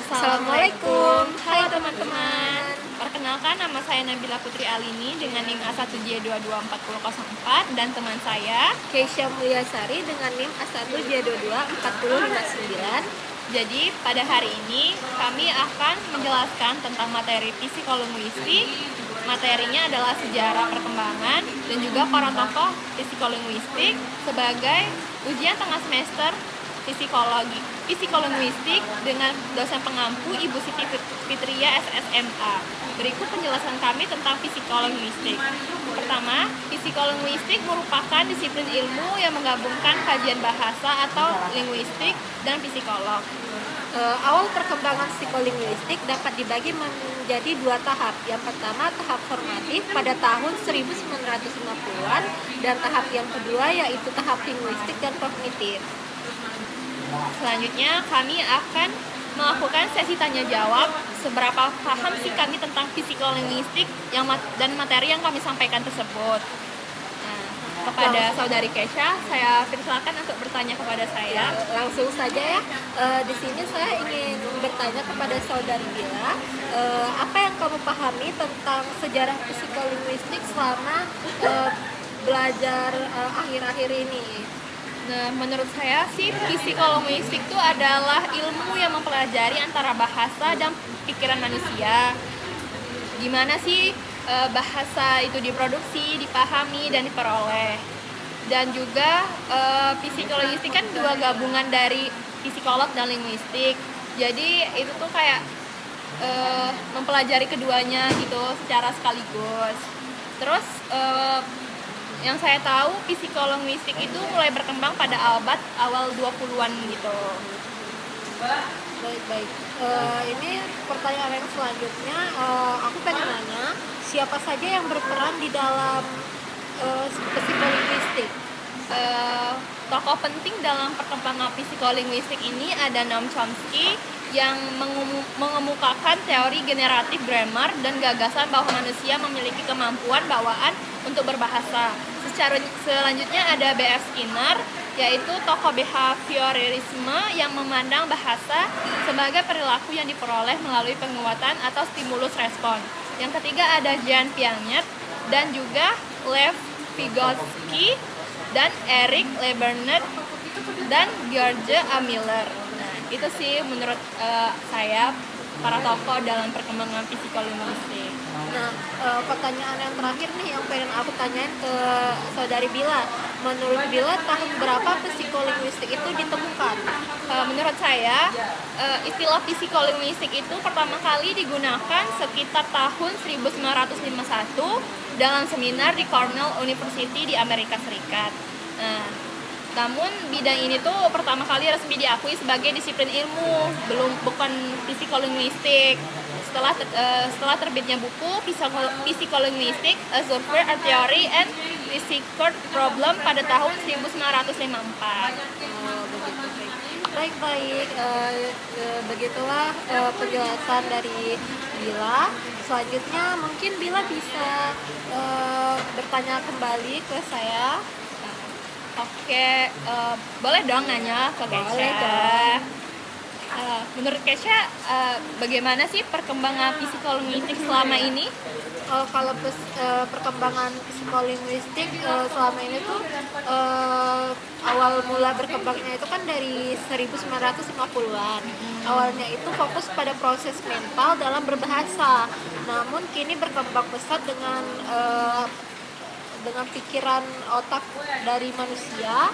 Assalamualaikum. Hai teman-teman. Perkenalkan, nama saya Nabila Putri Alini dengan NIM A1J224004 dan teman saya Keisha Mulyasari dengan NIM A1J224059. Jadi pada hari ini kami akan menjelaskan tentang materi psikolinguistik. Materinya adalah sejarah perkembangan dan juga para tokoh psikolinguistik sebagai ujian tengah semester psikolinguistik dengan dosen pengampu Ibu Siti Fitria SSMA. Berikut penjelasan kami tentang psikolinguistik. Pertama, psikolinguistik merupakan disiplin ilmu yang menggabungkan kajian bahasa atau linguistik dan psikolog. Awal perkembangan psikolinguistik dapat dibagi menjadi dua tahap. Yang pertama, tahap formatif pada tahun 1950-an dan tahap yang kedua yaitu tahap linguistik dan kognitif. Selanjutnya, kami akan melakukan sesi tanya jawab. Seberapa paham sih kami tentang psikolinguistik dan materi yang kami sampaikan tersebut? Kepada saudari Keisha, saya persilakan untuk bertanya kepada saya. Langsung saja ya. Di sini saya ingin bertanya kepada saudari Bila, apa yang kamu pahami tentang sejarah psikolinguistik selama belajar akhir-akhir ini? Nah, menurut saya sih psikolinguistik itu adalah ilmu yang mempelajari antara bahasa dan pikiran manusia. Gimana sih bahasa itu diproduksi, dipahami, dan diperoleh. Dan juga psikolinguistik kan dua gabungan dari psikolog dan linguistik. Jadi itu tuh kayak mempelajari keduanya gitu secara sekaligus. Terus yang saya tahu psikolinguistik itu mulai berkembang pada abad awal 20-an gitu. Baik. Ini pertanyaan yang selanjutnya, aku pengen nanya, siapa saja yang berperan di dalam psikolinguistik? Tokoh penting dalam perkembangan psikolinguistik ini ada Noam Chomsky yang mengemukakan teori generatif grammar dan gagasan bahwa manusia memiliki kemampuan bawaan untuk berbahasa. Selanjutnya ada B.F. Skinner, yaitu tokoh behaviorisme yang memandang bahasa sebagai perilaku yang diperoleh melalui penguatan atau stimulus respon. Yang ketiga ada Jean Piaget dan juga Lev Vygotsky dan Eric Lebernet dan George A. Miller. Nah, itu sih menurut saya para tokoh dalam perkembangan psikolinguistik. Nah, pertanyaan yang terakhir nih yang pengen aku tanyain ke saudari Bila. Menurut Bila, tahun berapa psikolinguistik itu ditemukan? Menurut saya, istilah psikolinguistik itu pertama kali digunakan sekitar tahun 1951 dalam seminar di Cornell University di Amerika Serikat. Namun bidang ini tuh pertama kali resmi diakui sebagai disiplin ilmu, bukan psikolinguistik. Setelah terbitnya buku Psikolinguistik, A Survey, A Theory and Research Problem pada tahun 1954. Baik. Begitulah penjelasan dari Bila. Selanjutnya mungkin Bila bisa bertanya kembali ke saya. Oke, boleh dong nanya ke Keisha. Boleh dong. Menurut Keisha, bagaimana sih perkembangan psikolinguistik selama ini? Kalau perkembangan psikolinguistik selama ini tuh awal mula berkembangnya itu kan dari 1950-an. Awalnya itu fokus pada proses mental dalam berbahasa. Namun kini berkembang pesat dengan pikiran otak dari manusia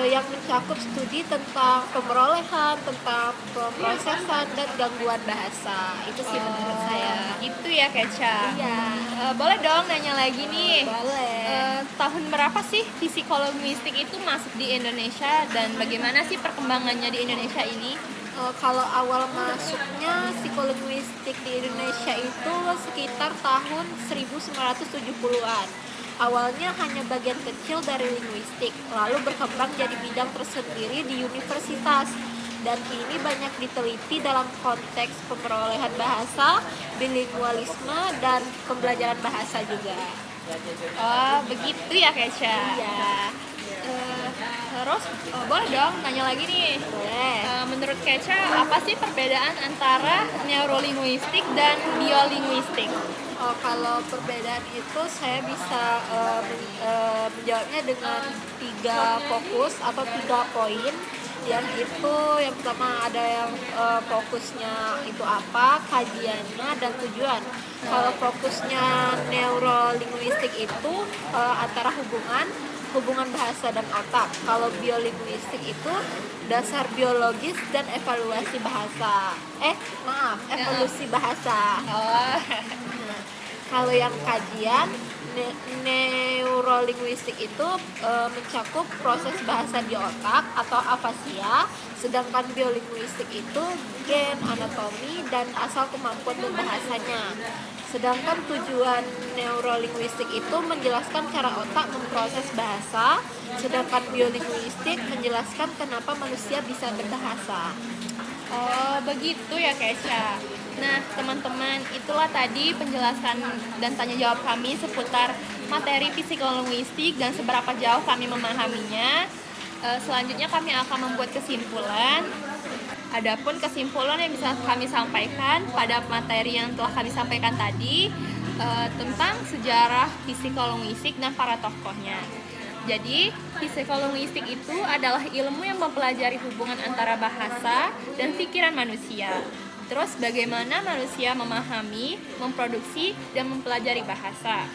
yang mencakup studi tentang pemerolehan, tentang pemrosesan dan gangguan bahasa. Itu sih menurut saya. Itu ya Keisha. Iya. Boleh dong nanya lagi nih. Boleh. Tahun berapa sih psikolinguistik itu masuk di Indonesia dan bagaimana sih perkembangannya di Indonesia ini? Kalau awal masuknya psikolinguistik di Indonesia itu sekitar tahun 1970-an. Awalnya hanya bagian kecil dari linguistik, lalu berkembang jadi bidang tersendiri di universitas. Dan ini banyak diteliti dalam konteks pemerolehan bahasa, bilingualisme, dan pembelajaran bahasa juga. Oh, begitu ya Keisha. Iya. Terus boleh dong nanya lagi nih. Boleh. Menurut Keca, apa sih perbedaan antara neurolinguistik dan biolinguistik? Oh, kalau perbedaan itu saya bisa menjawabnya dengan 3 fokus atau 3 poin. Yang itu yang pertama ada yang fokusnya itu apa, kajiannya dan tujuan. Kalau fokusnya neurolinguistik itu antara hubungan bahasa dan otak. Kalau biolinguistik itu dasar biologis dan evaluasi bahasa. Evolusi bahasa. Oh, Nah, kalau yang kajian neurolinguistik itu mencakup proses bahasa di otak atau afasia, sedangkan biolinguistik itu gen, anatomi, dan asal kemampuan berbahasanya. Sedangkan tujuan neurolinguistik itu menjelaskan cara otak memproses bahasa, sedangkan biolinguistik menjelaskan kenapa manusia bisa berbahasa. oh begitu ya Keca. Nah teman-teman, itulah tadi penjelasan dan tanya jawab kami seputar materi psikolinguistik dan seberapa jauh kami memahaminya. Selanjutnya kami akan membuat kesimpulan. Adapun kesimpulan yang bisa kami sampaikan pada materi yang telah kami sampaikan tadi tentang sejarah psikolinguistik dan para tokohnya. Jadi, psikolinguistik itu adalah ilmu yang mempelajari hubungan antara bahasa dan pikiran manusia. Terus bagaimana manusia memahami, memproduksi, dan mempelajari bahasa.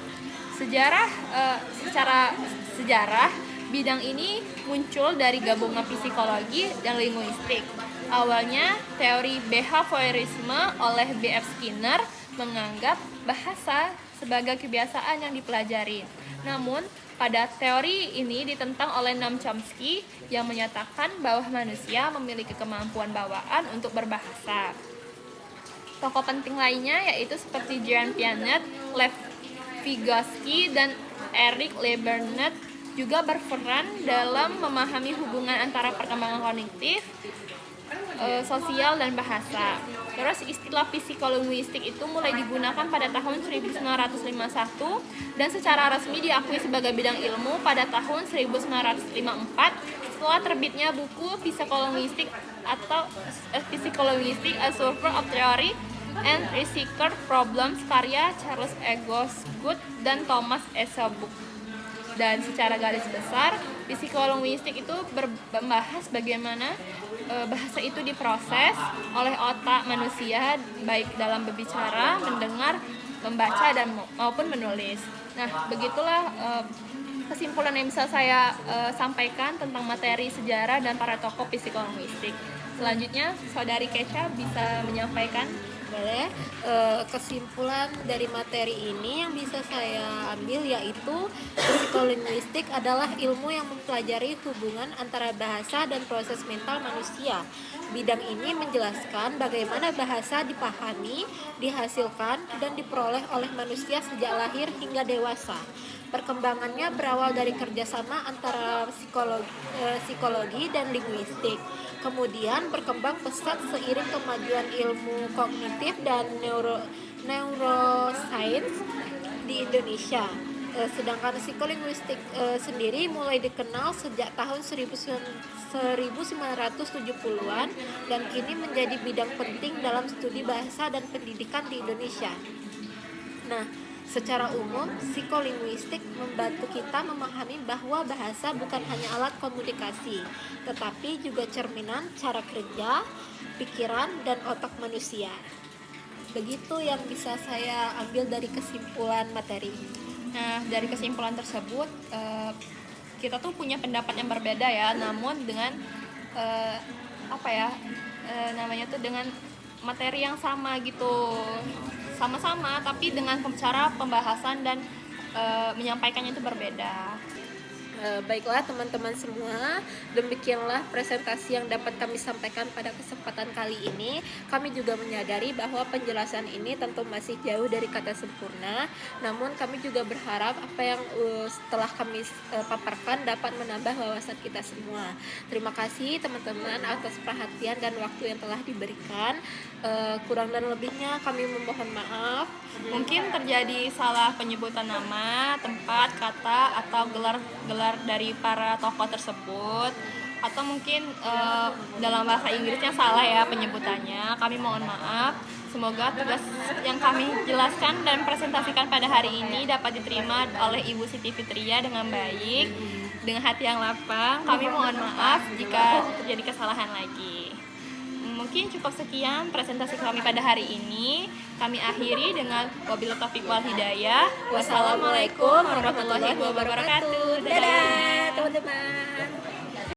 Secara sejarah, bidang ini muncul dari gabungan psikologi dan linguistik. Awalnya, teori behaviorisme oleh B.F. Skinner menganggap bahasa sebagai kebiasaan yang dipelajari. Namun, pada teori ini ditentang oleh Noam Chomsky yang menyatakan bahwa manusia memiliki kemampuan bawaan untuk berbahasa. Tokoh penting lainnya yaitu seperti Jean Piaget, Lev Vygotsky, dan Eric Lebernet juga berperan dalam memahami hubungan antara perkembangan kognitif, sosial, dan bahasa. Terus istilah psikolinguistik itu mulai digunakan pada tahun 1951 dan secara resmi diakui sebagai bidang ilmu pada tahun 1954 setelah terbitnya buku Psikolinguistik atau Psycholinguistics: A Survey of Theory and Research Problems karya Charles E. Good dan Thomas E. Sobuk. Dan secara garis besar, psikolinguistik itu membahas bagaimana bahasa itu diproses oleh otak manusia baik dalam berbicara, mendengar, membaca, dan maupun menulis. Nah, begitulah kesimpulan yang bisa saya sampaikan tentang materi sejarah dan para tokoh psikolinguistik. Selanjutnya, Saudari Keca bisa menyampaikan. Boleh. Kesimpulan dari materi ini yang bisa saya ambil yaitu psikolinguistik adalah ilmu yang mempelajari hubungan antara bahasa dan proses mental manusia. Bidang ini menjelaskan bagaimana bahasa dipahami, dihasilkan, dan diperoleh oleh manusia sejak lahir hingga dewasa. Perkembangannya berawal dari kerjasama antara psikologi dan linguistik. Kemudian berkembang pesat seiring kemajuan ilmu kognitif dan neuroscience di Indonesia. Sedangkan psikolinguistik sendiri mulai dikenal sejak tahun 1970-an dan kini menjadi bidang penting dalam studi bahasa dan pendidikan di Indonesia. Nah, secara umum, psikolinguistik membantu kita memahami bahwa bahasa bukan hanya alat komunikasi, tetapi juga cerminan cara kerja, pikiran, dan otak manusia. Begitu yang bisa saya ambil dari kesimpulan materi. Nah, dari kesimpulan tersebut, kita tuh punya pendapat yang berbeda ya, namun dengan dengan materi yang sama gitu, sama-sama tapi dengan cara pembahasan dan menyampaikannya itu berbeda. Baiklah teman-teman semua, demikianlah presentasi yang dapat kami sampaikan pada kesempatan kali ini. Kami juga menyadari bahwa penjelasan ini tentu masih jauh dari kata sempurna, namun kami juga berharap apa yang setelah kami paparkan dapat menambah wawasan kita semua. Terima kasih teman-teman atas perhatian dan waktu yang telah diberikan. Kurang dan lebihnya kami memohon maaf. Mungkin terjadi salah penyebutan nama, tempat, kata, atau gelar luar dari para tokoh tersebut, atau mungkin dalam bahasa Inggrisnya salah ya penyebutannya, kami mohon maaf. Semoga tugas yang kami jelaskan dan presentasikan pada hari ini dapat diterima oleh Ibu Siti Fitria dengan baik, dengan hati yang lapang. Kami mohon maaf jika terjadi kesalahan lagi. Mungkin cukup sekian presentasi kami pada hari ini. Kami akhiri dengan wabillahi taufiq wal hidayah. Wassalamualaikum warahmatullahi wabarakatuh. Dadah teman-teman.